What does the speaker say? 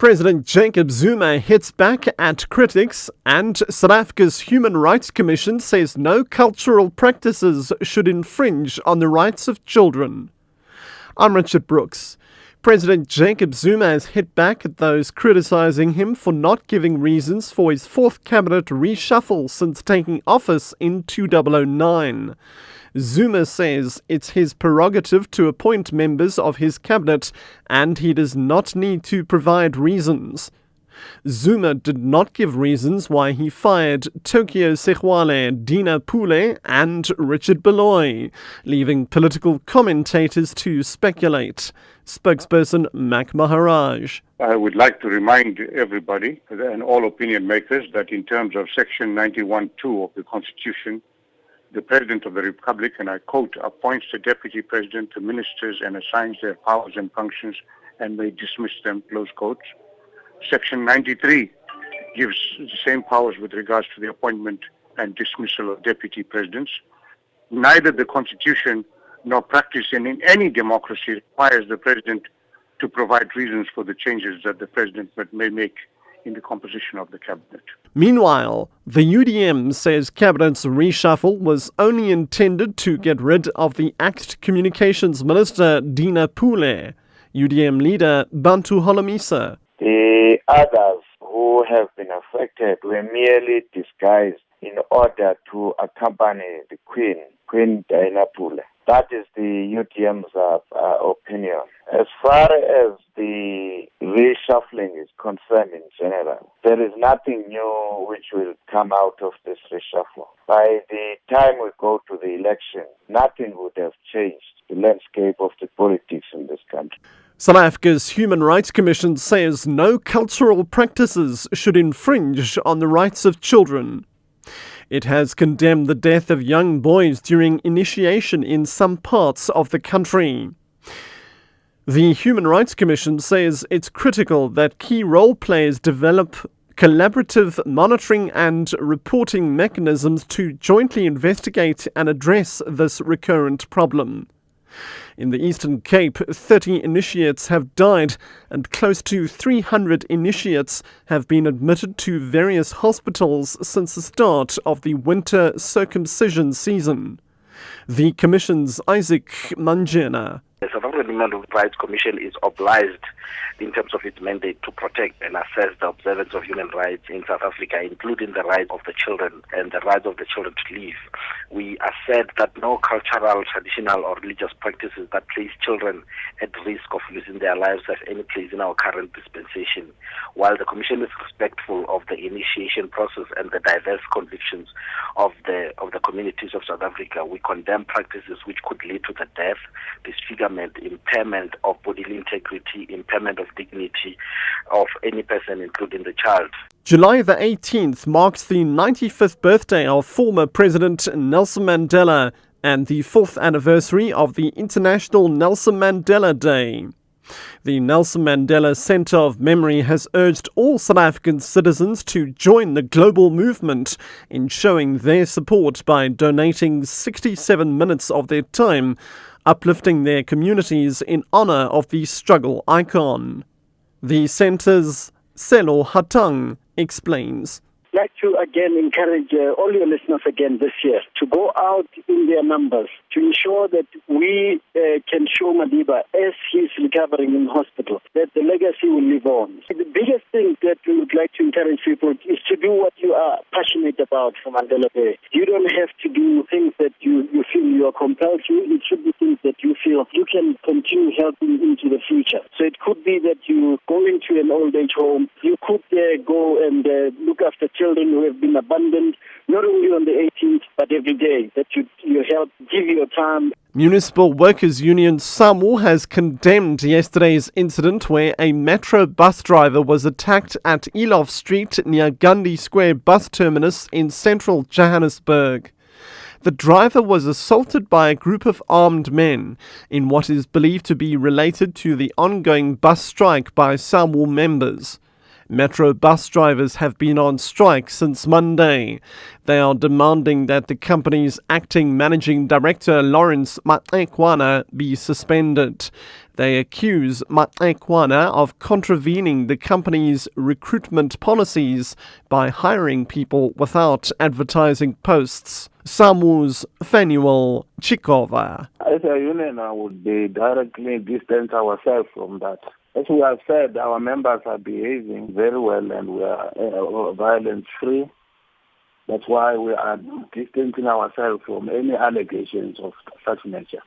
President Jacob Zuma hits back at critics, and South Africa's Human Rights Commission says no cultural practices should infringe on the rights of children. I'm Richard Brooks. President Jacob Zuma has hit back at those criticising him for not giving reasons for his fourth cabinet reshuffle since taking office in 2009. Zuma says it's his prerogative to appoint members of his cabinet and he does not need to provide reasons. Zuma did not give reasons why he fired Tokyo Sexwale, Dina Pule and Richard Beloy, leaving political commentators to speculate. Spokesperson Mac Maharaj. I would like to remind everybody and all opinion makers that in terms of Section 91(2) of the Constitution, the President of the Republic, and I quote, appoints the Deputy President to ministers and assigns their powers and functions and may dismiss them, close quotes. Section 93 gives the same powers with regards to the appointment and dismissal of deputy presidents. Neither the Constitution nor practice in any democracy requires the President to provide reasons for the changes that the President may make in the composition of the cabinet. Meanwhile, the UDM says cabinet's reshuffle was only intended to get rid of the ACT Communications Minister Dina Pule. UDM leader Bantu Holomisa. The others who have been affected were merely disguised in order to accompany the Queen Dina Pule. That is the UDM's opinion. As far as the reshuffling is concerned in general, there is nothing new which will come out of this reshuffle. By the time we go to the election, nothing would have changed the landscape of the politics in this country. South Africa's Human Rights Commission says no cultural practices should infringe on the rights of children. It has condemned the death of young boys during initiation in some parts of the country. The Human Rights Commission says it's critical that key role players develop collaborative monitoring and reporting mechanisms to jointly investigate and address this recurrent problem. In the Eastern Cape, 30 initiates have died and close to 300 initiates have been admitted to various hospitals since the start of the winter circumcision season. The Commission's Isaac Manjena. The South African Human Rights Commission is obliged in terms of its mandate to protect and assess the observance of human rights in South Africa, including the rights of the children and the rights of the children to live. We assert that no cultural, traditional or religious practices that place children at risk of losing their lives have any place in our current dispensation. While the Commission is respectful of the initiation process and the diverse convictions of the communities of South Africa, we condemn practices which could lead to the death, disfigurement, impairment of bodily integrity, impairment of dignity of any person, including the child. July the 18th marks the 95th birthday of former President Nelson Mandela and the 4th anniversary of the International Nelson Mandela Day. The Nelson Mandela Centre of Memory has urged all South African citizens to join the global movement in showing their support by donating 67 minutes of their time, uplifting their communities in honour of the struggle icon. The centre's Selo Hatang explains. I'd like to again encourage all your listeners again this year to go out in their numbers to ensure that we can show Madiba as he's recovering in hospital, that the legacy will live on. The biggest thing that we would like to encourage people is to do what you are passionate about for Mandela Day. You don't have to do things that you feel you are compelled to. It should be things that you feel you can continue helping into the future. So it could be that you go into an old age home. You could go and look after children who have been abandoned, not only on the 18th, but every day, that you help, give your time. Municipal Workers Union SAMU has condemned yesterday's incident where a metro bus driver was attacked at Elof Street near Gandhi Square bus terminus in central Johannesburg. The driver was assaulted by a group of armed men in what is believed to be related to the ongoing bus strike by SAMU members. Metro bus drivers have been on strike since Monday. They are demanding that the company's acting managing director, Lawrence Matekwana, be suspended. They accuse Matekwana of contravening the company's recruitment policies by hiring people without advertising posts. Samu's Fanuel Chikova. As a union, I would be directly distance ourselves from that. As we have said, our members are behaving very well and we are violence-free. That's why we are distancing ourselves from any allegations of such nature.